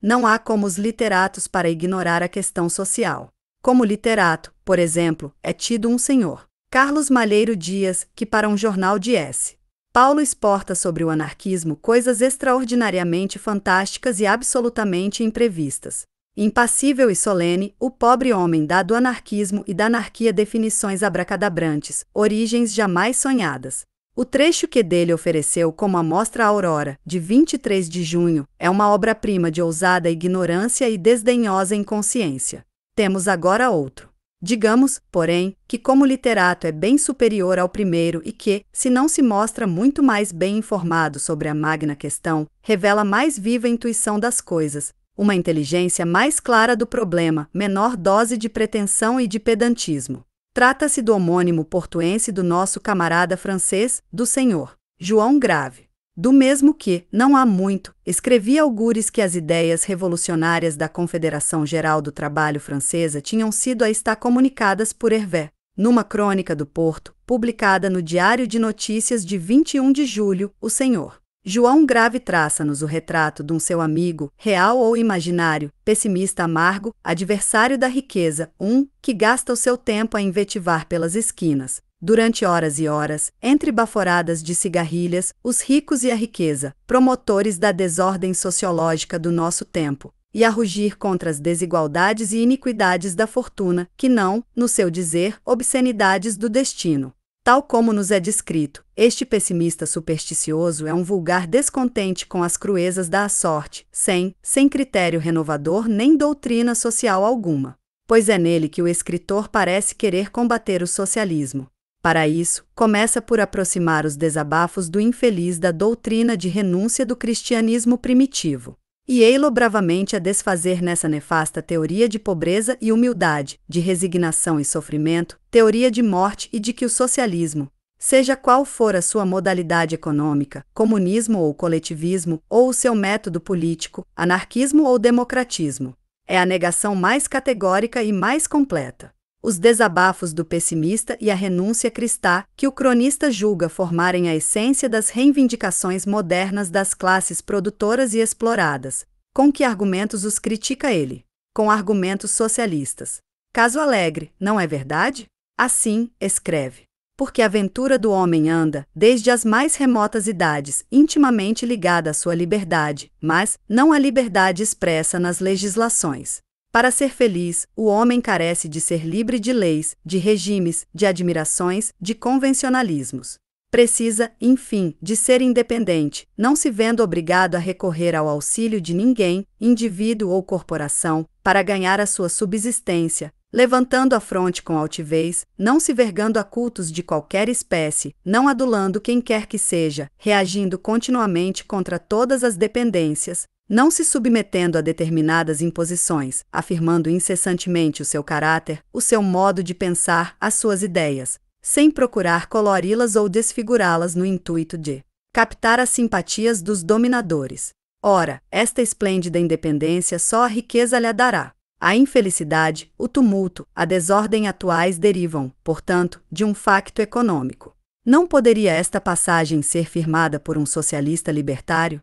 Não há como os literatos para ignorar a questão social. Como literato, por exemplo, é tido um senhor Carlos Malheiro Dias, que para um jornal de S. Paulo exporta sobre o anarquismo coisas extraordinariamente fantásticas e absolutamente imprevistas. Impassível e solene, o pobre homem dá do anarquismo e da anarquia definições abracadabrantes, origens jamais sonhadas. O trecho que dele ofereceu como amostra à Aurora, de 23 de junho, é uma obra-prima de ousada ignorância e desdenhosa inconsciência. Temos agora outro. Digamos, porém, que como literato é bem superior ao primeiro e que, se não se mostra muito mais bem informado sobre a magna questão, revela mais viva intuição das coisas, uma inteligência mais clara do problema, menor dose de pretensão e de pedantismo. Trata-se do homônimo portuense do nosso camarada francês, do senhor João Grave. Do mesmo que, não há muito, escrevia algures que as ideias revolucionárias da Confederação Geral do Trabalho Francesa tinham sido a estar comunicadas por Hervé, numa crônica do Porto, publicada no Diário de Notícias de 21 de julho, o senhor João Grave traça-nos o retrato de um seu amigo, real ou imaginário, pessimista amargo, adversário da riqueza, que gasta o seu tempo a invetivar pelas esquinas, durante horas e horas, entre baforadas de cigarrilhas, os ricos e a riqueza, promotores da desordem sociológica do nosso tempo, e a rugir contra as desigualdades e iniquidades da fortuna, que não, no seu dizer, obscenidades do destino. Tal como nos é descrito, este pessimista supersticioso é um vulgar descontente com as cruezas da sorte, sem critério renovador nem doutrina social alguma. Pois é nele que o escritor parece querer combater o socialismo. Para isso, começa por aproximar os desabafos do infeliz da doutrina de renúncia do cristianismo primitivo. E ei-lo bravamente a desfazer nessa nefasta teoria de pobreza e humildade, de resignação e sofrimento, teoria de morte e de que o socialismo, seja qual for a sua modalidade econômica, comunismo ou coletivismo, ou o seu método político, anarquismo ou democratismo, é a negação mais categórica e mais completa. Os desabafos do pessimista e a renúncia cristã, que o cronista julga formarem a essência das reivindicações modernas das classes produtoras e exploradas. Com que argumentos os critica ele? Com argumentos socialistas. Caso alegre, não é verdade? Assim, escreve. Porque a ventura do homem anda, desde as mais remotas idades, intimamente ligada à sua liberdade, mas não à liberdade expressa nas legislações. Para ser feliz, o homem carece de ser livre de leis, de regimes, de admirações, de convencionalismos. Precisa, enfim, de ser independente, não se vendo obrigado a recorrer ao auxílio de ninguém, indivíduo ou corporação, para ganhar a sua subsistência, levantando a fronte com altivez, não se vergando a cultos de qualquer espécie, não adulando quem quer que seja, reagindo continuamente contra todas as dependências, não se submetendo a determinadas imposições, afirmando incessantemente o seu caráter, o seu modo de pensar, as suas ideias, sem procurar colori-las ou desfigurá-las no intuito de captar as simpatias dos dominadores. Ora, esta esplêndida independência só a riqueza lhe dará. A infelicidade, o tumulto, a desordem atuais derivam, portanto, de um facto econômico. Não poderia esta passagem ser firmada por um socialista libertário?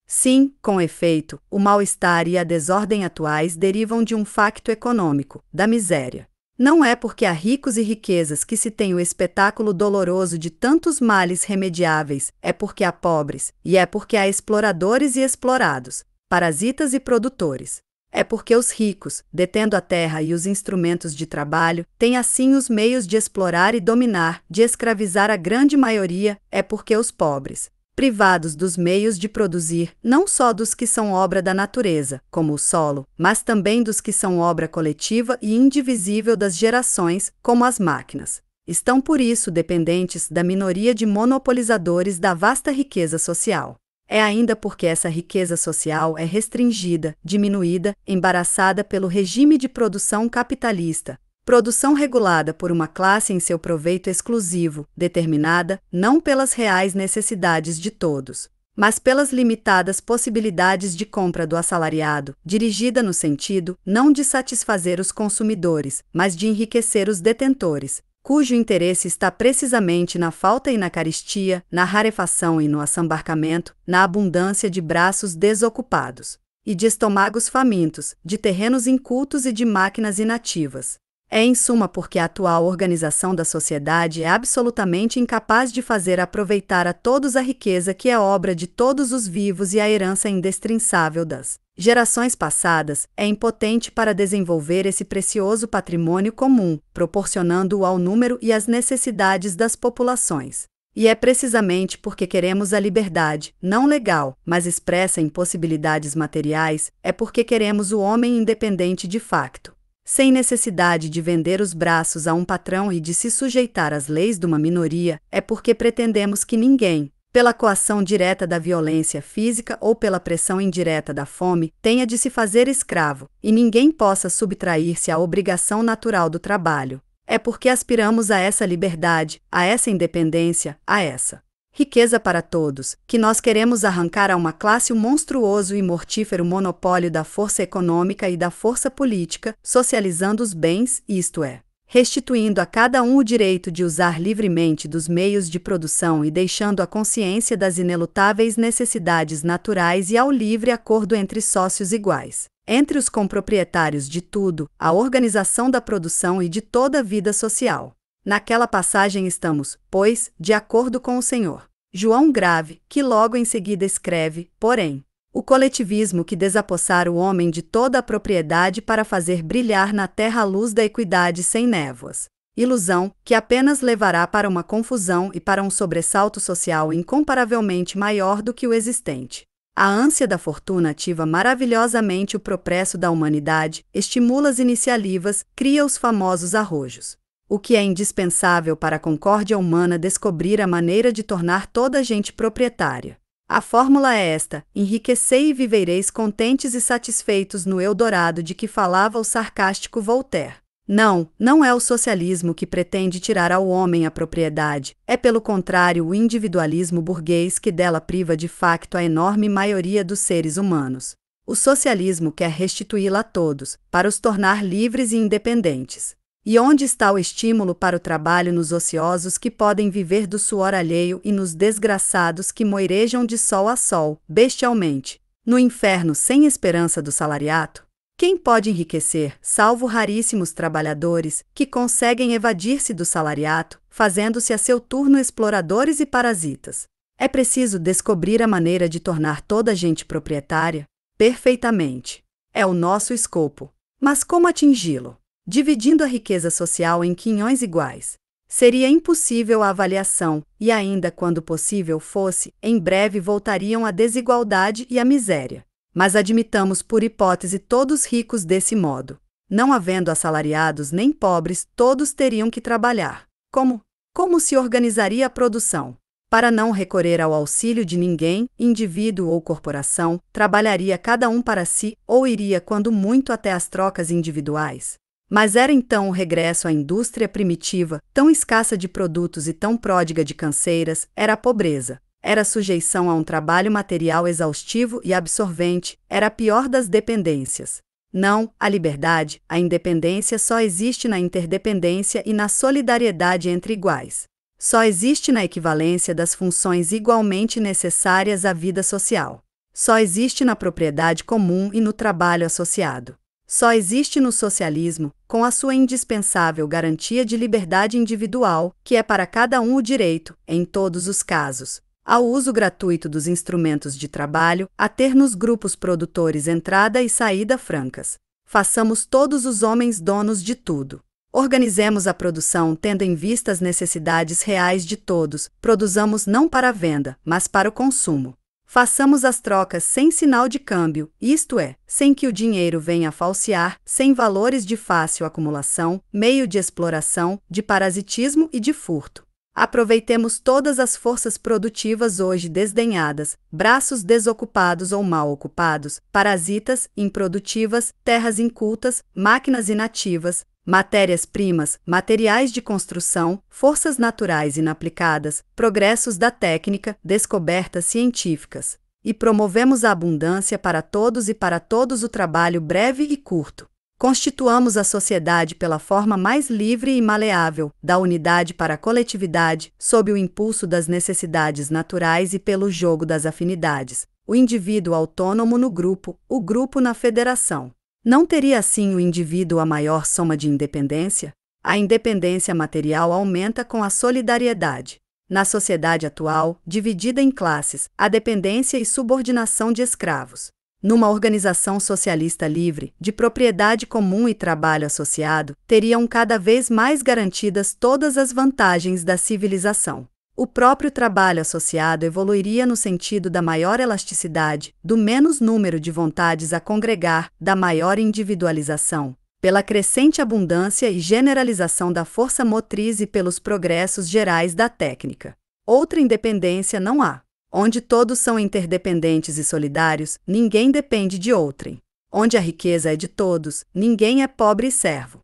Sim, com efeito, o mal-estar e a desordem atuais derivam de um facto econômico, da miséria. Não é porque há ricos e riquezas que se tem o espetáculo doloroso de tantos males remediáveis, é porque há pobres, e é porque há exploradores e explorados, parasitas e produtores. É porque os ricos, detendo a terra e os instrumentos de trabalho, têm assim os meios de explorar e dominar, de escravizar a grande maioria, é porque os pobres, privados dos meios de produzir, não só dos que são obra da natureza, como o solo, mas também dos que são obra coletiva e indivisível das gerações, como as máquinas. Estão por isso dependentes da minoria de monopolizadores da vasta riqueza social. É ainda porque essa riqueza social é restringida, diminuída, embaraçada pelo regime de produção capitalista, produção regulada por uma classe em seu proveito exclusivo, determinada não pelas reais necessidades de todos, mas pelas limitadas possibilidades de compra do assalariado, dirigida no sentido não de satisfazer os consumidores, mas de enriquecer os detentores, cujo interesse está precisamente na falta e na carestia, na rarefação e no assambarcamento, na abundância de braços desocupados. e de estômagos famintos, de terrenos incultos e de máquinas inativas. É em suma porque a atual organização da sociedade é absolutamente incapaz de fazer aproveitar a todos a riqueza que é obra de todos os vivos e a herança indestrinçável das gerações passadas, é impotente para desenvolver esse precioso patrimônio comum, proporcionando-o ao número e às necessidades das populações. E é precisamente porque queremos a liberdade, não legal, mas expressa em possibilidades materiais, é porque queremos o homem independente de facto, sem necessidade de vender os braços a um patrão e de se sujeitar às leis de uma minoria, é porque pretendemos que ninguém, pela coação direta da violência física ou pela pressão indireta da fome, tenha de se fazer escravo, e ninguém possa subtrair-se à obrigação natural do trabalho. É porque aspiramos a essa liberdade, a essa independência, a essa riqueza para todos, que nós queremos arrancar a uma classe o monstruoso e mortífero monopólio da força econômica e da força política, socializando os bens, isto é, restituindo a cada um o direito de usar livremente dos meios de produção e deixando a consciência das inelutáveis necessidades naturais e ao livre acordo entre sócios iguais, entre os comproprietários de tudo, a organização da produção e de toda a vida social. Naquela passagem estamos, pois, de acordo com o Senhor João Grave, que logo em seguida escreve, porém, o coletivismo que desapossar o homem de toda a propriedade para fazer brilhar na terra a luz da equidade sem névoas. Ilusão, que apenas levará para uma confusão e para um sobressalto social incomparavelmente maior do que o existente. A ânsia da fortuna ativa maravilhosamente o progresso da humanidade, estimula as iniciativas, cria os famosos arrojos. O que é indispensável para a concórdia humana descobrir a maneira de tornar toda a gente proprietária. A fórmula é esta: enriquecei e vivereis contentes e satisfeitos no Eldorado de que falava o sarcástico Voltaire. Não é o socialismo que pretende tirar ao homem a propriedade, é pelo contrário o individualismo burguês que dela priva de facto a enorme maioria dos seres humanos. O socialismo quer restituí-la a todos, para os tornar livres e independentes. E onde está o estímulo para o trabalho nos ociosos que podem viver do suor alheio e nos desgraçados que moirejam de sol a sol, bestialmente, no inferno sem esperança do salariato? Quem pode enriquecer, salvo raríssimos trabalhadores, que conseguem evadir-se do salariato, fazendo-se a seu turno exploradores e parasitas? É preciso descobrir a maneira de tornar toda a gente proprietária? Perfeitamente. É o nosso escopo. Mas como atingi-lo? Dividindo a riqueza social em quinhões iguais. Seria impossível a avaliação, e ainda quando possível fosse, em breve voltariam a desigualdade e a miséria. Mas admitamos por hipótese todos ricos desse modo. Não havendo assalariados nem pobres, todos teriam que trabalhar. Como se organizaria a produção? Para não recorrer ao auxílio de ninguém, indivíduo ou corporação, trabalharia cada um para si, ou iria quando muito até as trocas individuais. Mas era então o regresso à indústria primitiva, tão escassa de produtos e tão pródiga de canseiras, era a pobreza, era a sujeição a um trabalho material exaustivo e absorvente, era a pior das dependências. Não, a liberdade, a independência só existe na interdependência e na solidariedade entre iguais. Só existe na equivalência das funções igualmente necessárias à vida social. Só existe na propriedade comum e no trabalho associado. Só existe no socialismo, com a sua indispensável garantia de liberdade individual, que é para cada um o direito, em todos os casos, ao uso gratuito dos instrumentos de trabalho, a ter nos grupos produtores entrada e saída francas. Façamos todos os homens donos de tudo. Organizemos a produção tendo em vista as necessidades reais de todos, produzamos não para a venda, mas para o consumo. Façamos as trocas sem sinal de câmbio, isto é, sem que o dinheiro venha a falsear, sem valores de fácil acumulação, meio de exploração, de parasitismo e de furto. Aproveitemos todas as forças produtivas hoje desdenhadas, braços desocupados ou mal ocupados, parasitas, improdutivas, terras incultas, máquinas inativas, matérias-primas, materiais de construção, forças naturais inaplicadas, progressos da técnica, descobertas científicas. E promovemos a abundância para todos e para todos o trabalho breve e curto. Constituamos a sociedade pela forma mais livre e maleável, da unidade para a coletividade, sob o impulso das necessidades naturais e pelo jogo das afinidades. o indivíduo autônomo no grupo, o grupo na federação. Não teria assim o indivíduo a maior soma de independência? A independência material aumenta com a solidariedade. Na sociedade atual, dividida em classes, há dependência e subordinação de escravos. Numa organização socialista livre, de propriedade comum e trabalho associado, teriam cada vez mais garantidas todas as vantagens da civilização. O próprio trabalho associado evoluiria no sentido da maior elasticidade, do menos número de vontades a congregar, da maior individualização, pela crescente abundância e generalização da força motriz e pelos progressos gerais da técnica. Outra independência não há. Onde todos são interdependentes e solidários, ninguém depende de outrem. Onde a riqueza é de todos, ninguém é pobre e servo.